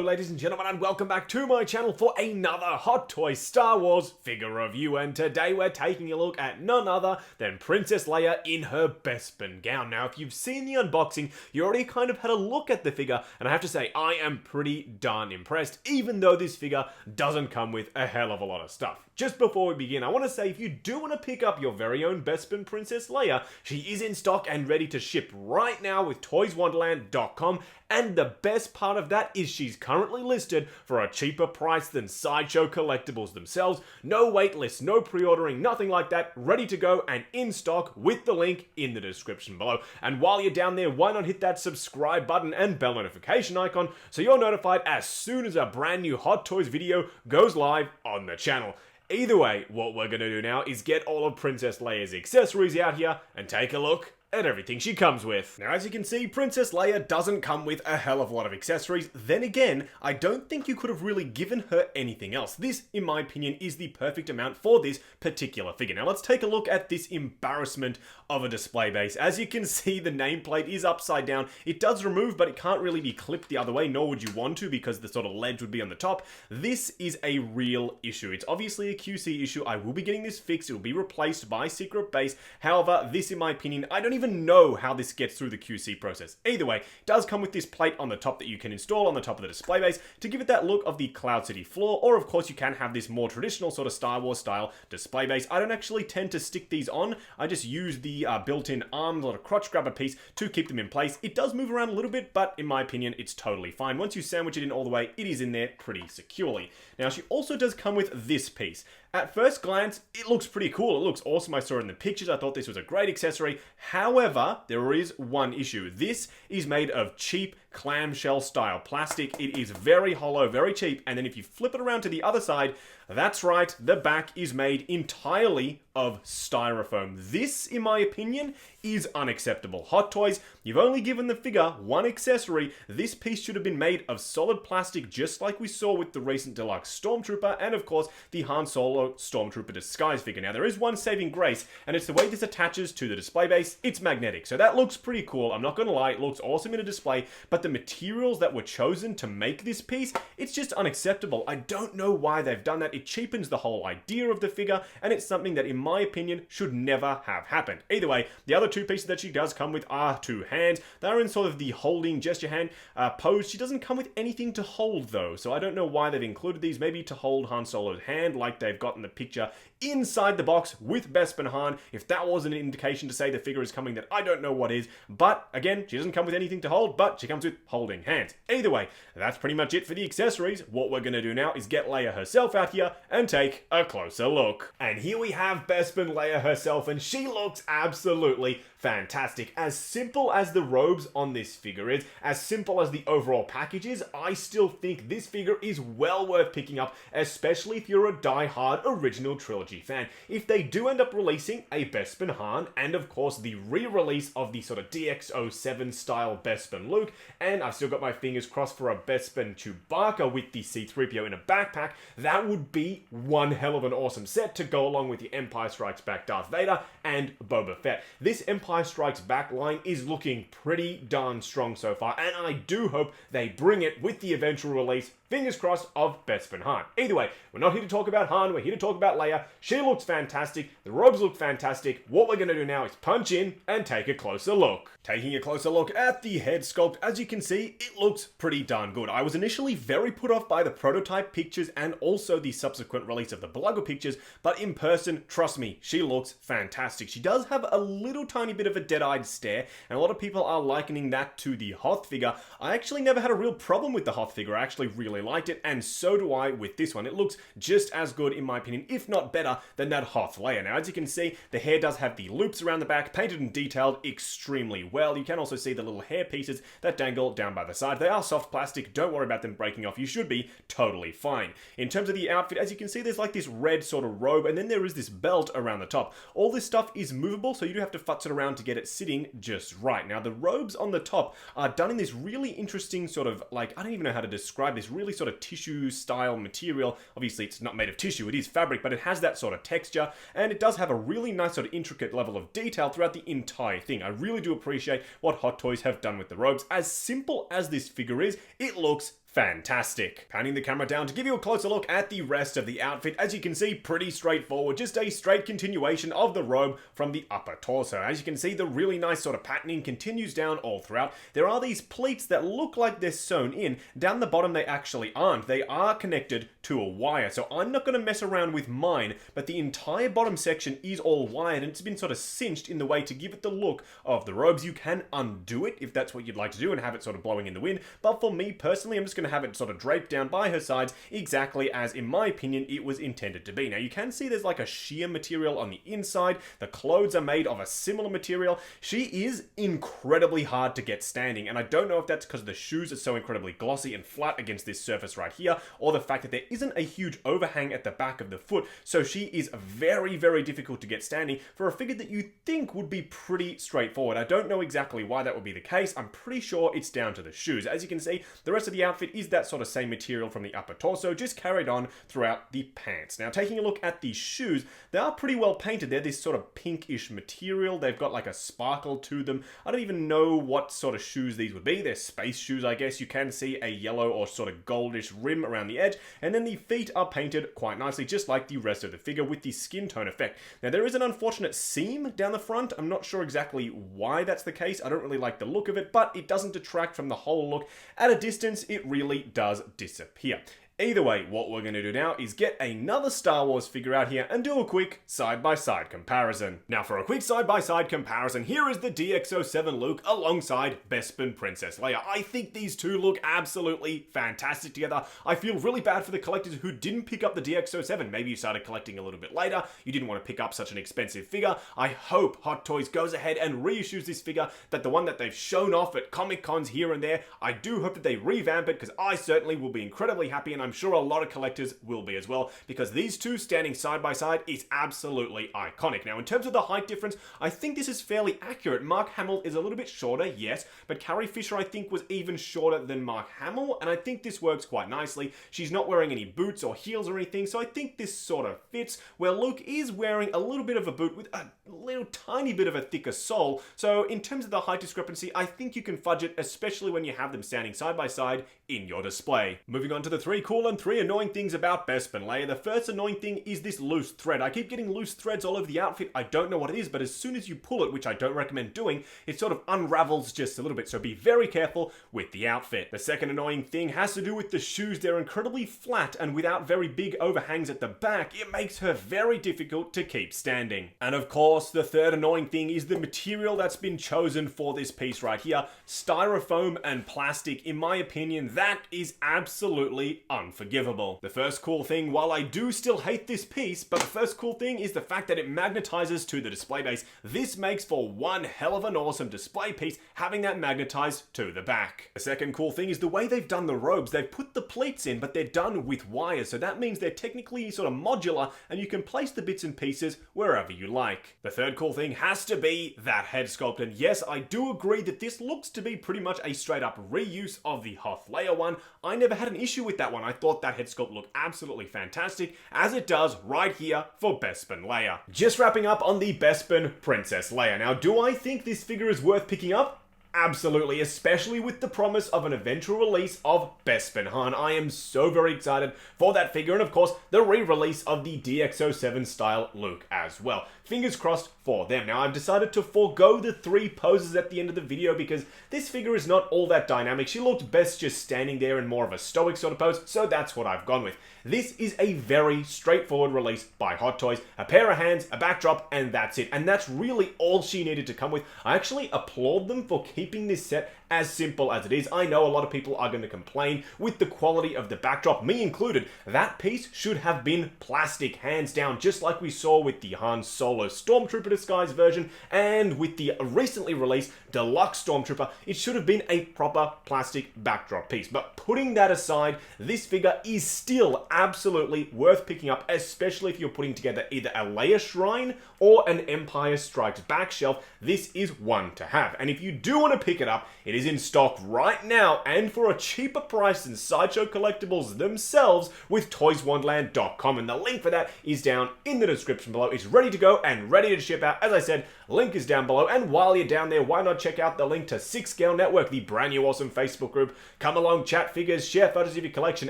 ladies and gentlemen, and welcome back to my channel for another Hot Toys Star Wars figure review. And today we're taking a look at none other than Princess Leia in her Bespin gown. Now, if you've seen the unboxing, you already kind of had a look at the figure, and I have to say, I am pretty darn impressed, even though this figure doesn't come with a hell of a lot of stuff. Just before we begin, I want to say if you do want to pick up your very own Bespin Princess Leia, she is in stock and ready to ship right now with toyswonderland.com. And the best part of that is she's currently listed for a cheaper price than Sideshow Collectibles themselves. No wait list, no pre-ordering, nothing like that. Ready to go and in stock with the link in the description below. And while you're down there, why not hit that subscribe button and bell notification icon so you're notified as soon as a brand new Hot Toys video goes live on the channel. Either way, what we're going to do now is get all of Princess Leia's accessories out here and take a look at everything she comes with. Now, as you can see, Princess Leia doesn't come with a hell of a lot of accessories. Then again, I don't think you could have really given her anything else. This, in my opinion, is the perfect amount for this particular figure. Now, let's take a look at this embarrassment of a display base. As you can see, the nameplate is upside down. It does remove, but it can't really be clipped the other way, nor would you want to, because the sort of ledge would be on the top. This is a real issue. It's obviously a QC issue. I will be getting this fixed. It will be replaced by Secret Base. However, this, in my opinion, I don't even know how this gets through the QC process. Either way, it does come with this plate on the top that you can install on the top of the display base to give it that look of the Cloud City floor, or of course you can have this more traditional sort of Star Wars style display base. I don't actually tend to stick these on. I just use the built-in arm, sort of crotch grabber piece to keep them in place. It does move around a little bit, but in my opinion, it's totally fine. Once you sandwich it in all the way, it is in there pretty securely. Now, she also does come with this piece. At first glance, it looks pretty cool. It looks awesome. I saw it in the pictures. I thought this was a great accessory. However, there is one issue. This is made of cheap clamshell style plastic. It is very hollow, very cheap. And then if you flip it around to the other side, that's right, the back is made entirely of styrofoam. This, in my opinion, is unacceptable. Hot Toys, you've only given the figure one accessory. This piece should have been made of solid plastic, just like we saw with the recent Deluxe Stormtrooper and, of course, the Han Solo Stormtrooper Disguise figure. Now, there is one saving grace, and it's the way this attaches to the display base. It's magnetic, so that looks pretty cool. I'm not going to lie, it looks awesome in a display, but the materials that were chosen to make this piece, it's just unacceptable. I don't know why they've done that. It cheapens the whole idea of the figure, and it's something that, in my opinion, should never have happened. Either way, the other two pieces that she does come with are two hands. They're in sort of the holding gesture hand pose. She doesn't come with anything to hold, though, so I don't know why they've included these. Maybe to hold Han Solo's hand, like they've got in the picture inside the box with Bespin Han. If that wasn't an indication to say the figure is coming, then I don't know what is. But again, she doesn't come with anything to hold, but she comes with holding hands. Either way, that's pretty much it for the accessories. What we're going to do now is get Leia herself out here and take a closer look. And here we have Bespin Leia herself, and she looks absolutely fantastic. As simple as the robes on this figure is, as simple as the overall package is, I still think this figure is well worth picking up, especially if you're a die-hard original trilogy fan. If they do end up releasing a Bespin Han, and of course the re-release of the sort of DX07 style Bespin Luke, and I've still got my fingers crossed for a Bespin Chewbacca with the C-3PO in a backpack, that would be one hell of an awesome set to go along with the Empire Strikes Back Darth Vader and Boba Fett. This Empire Strikes Back line is looking pretty darn strong so far, and I do hope they bring it with the eventual release, fingers crossed, of Bespin Han. Either way, we're not here to talk about Han, we're here to talk about Leia. She looks fantastic, the robes look fantastic. What we're going to do now is punch in and take a closer look. Taking a closer look at the head sculpt, as you can see, it looks pretty darn good. I was initially very put off by the prototype pictures and also the subsequent release of the Blugger pictures, but in person, trust me, she looks fantastic. She does have a little tiny bit of a dead-eyed stare, and a lot of people are likening that to the Hoth figure. I actually never had a real problem with the Hoth figure. I actually really liked it, and so do I with this one. It looks just as good, in my opinion, if not better, than that Hoth Leia. Now, as you can see, the hair does have the loops around the back, painted and detailed extremely well. You can also see the little hair pieces that dangle down by the side. They are soft plastic. Don't worry about them breaking off. You should be totally fine. In terms of the outfit, as you can see, there's like this red sort of robe, and then there is this belt around the top. All this stuff is movable, so you do have to futz it around to get it sitting just right. Now, the robes on the top are done in this really interesting sort of, like, I don't even know how to describe this, really sort of tissue style material. Obviously, it's not made of tissue, it is fabric, but it has that sort of texture, and it does have a really nice sort of intricate level of detail throughout the entire thing. I really do appreciate what Hot Toys have done with the robes. As simple as this figure is, it looks fantastic. Panning the camera down to give you a closer look at the rest of the outfit. As you can see, pretty straightforward, just a straight continuation of the robe from the upper torso. As you can see, the really nice sort of patterning continues down all throughout. There are these pleats that look like they're sewn in. Down the bottom, they actually aren't. They are connected to a wire, so I'm not going to mess around with mine, but the entire bottom section is all wired, and it's been sort of cinched in the way to give it the look of the robes. You can undo it if that's what you'd like to do and have it sort of blowing in the wind, but for me personally, I'm just going to have it sort of draped down by her sides exactly as, in my opinion, it was intended to be. Now, you can see there's like a sheer material on the inside. The clothes are made of a similar material. She is incredibly hard to get standing, and I don't know if that's because the shoes are so incredibly glossy and flat against this surface right here, or the fact that there isn't a huge overhang at the back of the foot, so she is very, very difficult to get standing for a figure that you think would be pretty straightforward. I don't know exactly why that would be the case. I'm pretty sure it's down to the shoes. As you can see, the rest of the outfit is that sort of same material from the upper torso, just carried on throughout the pants. Now, taking a look at the shoes, they are pretty well painted. They're this sort of pinkish material. They've got like a sparkle to them. I don't even know what sort of shoes these would be. They're space shoes, I guess. You can see a yellow or sort of goldish rim around the edge, and then the feet are painted quite nicely, just like the rest of the figure, with the skin tone effect. Now, there is an unfortunate seam down the front. I'm not sure exactly why that's the case. I don't really like the look of it, but it doesn't detract from the whole look. At a distance, it really does disappear. Either way, what we're going to do now is get another Star Wars figure out here and do a quick side-by-side comparison. Now, for a quick side-by-side comparison, here is the DX07 Luke alongside Bespin Princess Leia. I think these two look absolutely fantastic together. I feel really bad for the collectors who didn't pick up the DX07. Maybe you started collecting a little bit later. You didn't want to pick up such an expensive figure. I hope Hot Toys goes ahead and reissues this figure, that the one that they've shown off at Comic Cons here and there. I do hope that they revamp it, because I certainly will be incredibly happy, and I'm sure a lot of collectors will be as well, because these two standing side by side is absolutely iconic. Now, in terms of the height difference, I think this is fairly accurate. Mark Hamill is a little bit shorter, yes, but Carrie Fisher, I think, was even shorter than Mark Hamill, and I think this works quite nicely. She's not wearing any boots or heels or anything, so I think this sort of fits, where Luke is wearing a little bit of a boot with a little tiny bit of a thicker sole. So in terms of the height discrepancy, I think you can fudge it, especially when you have them standing side by side in your display. Moving on to the three cool and three annoying things about Bespin Leia. The first annoying thing is this loose thread. I keep getting loose threads all over the outfit. I don't know what it is, but as soon as you pull it, which I don't recommend doing, it sort of unravels just a little bit, so be very careful with the outfit. The second annoying thing has to do with the shoes. They're incredibly flat, and without very big overhangs at the back, it makes her very difficult to keep standing. And of course, the third annoying thing is the material that's been chosen for this piece right here. Styrofoam and plastic. In my opinion, that is absolutely unforgivable. The first cool thing, while I do still hate this piece, but the first cool thing is the fact that it magnetizes to the display base. This makes for one hell of an awesome display piece, having that magnetized to the back. The second cool thing is the way they've done the robes. They've put the pleats in, but they're done with wires, so that means they're technically sort of modular, and you can place the bits and pieces wherever you like. The third cool thing has to be that head sculpt, and yes, I do agree that this looks to be pretty much a straight up reuse of the Hoth Leia one. I never had an issue with that one. I thought that head sculpt looked absolutely fantastic, as it does right here for Bespin Leia. Just wrapping up on the Bespin Princess Leia. Now, do I think this figure is worth picking up? Absolutely, especially with the promise of an eventual release of Bespin Han. I am so very excited for that figure, and of course, the re-release of the DX07 style Luke as well. Fingers crossed for them. Now, I've decided to forego the three poses at the end of the video because this figure is not all that dynamic. She looked best just standing there in more of a stoic sort of pose, so that's what I've gone with. This is a very straightforward release by Hot Toys. A pair of hands, a backdrop, and that's it. And that's really all she needed to come with. I actually applaud them for keeping this set as simple as it is. I know a lot of people are going to complain with the quality of the backdrop, me included. That piece should have been plastic, hands down, just like we saw with the Han Solo Stormtrooper Disguise version, and with the recently released Deluxe Stormtrooper, it should have been a proper plastic backdrop piece. But putting that aside, this figure is still absolutely worth picking up, especially if you're putting together either a Leia Shrine or an Empire Strikes Back shelf. This is one to have. And if you do want to pick it up, it is in stock right now and for a cheaper price than Sideshow Collectibles themselves with ToysWonderland.com, and the link for that is down in the description below. It's ready to go and ready to ship out. As I said, link is down below, and while you're down there, why not check out the link to 6 Scale Network, the brand new awesome Facebook group. Come along, chat figures, share photos of your collection,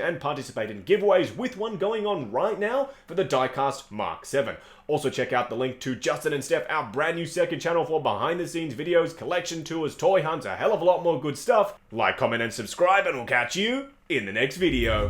and participate in giveaways, with one going on right now for the Diecast Mark 7. Also check out the link to Justin and Steph, our brand new second channel for behind the scenes videos, collection tours, toy hunts, a hell of a lot more good stuff. Like, comment, and subscribe, and we'll catch you in the next video.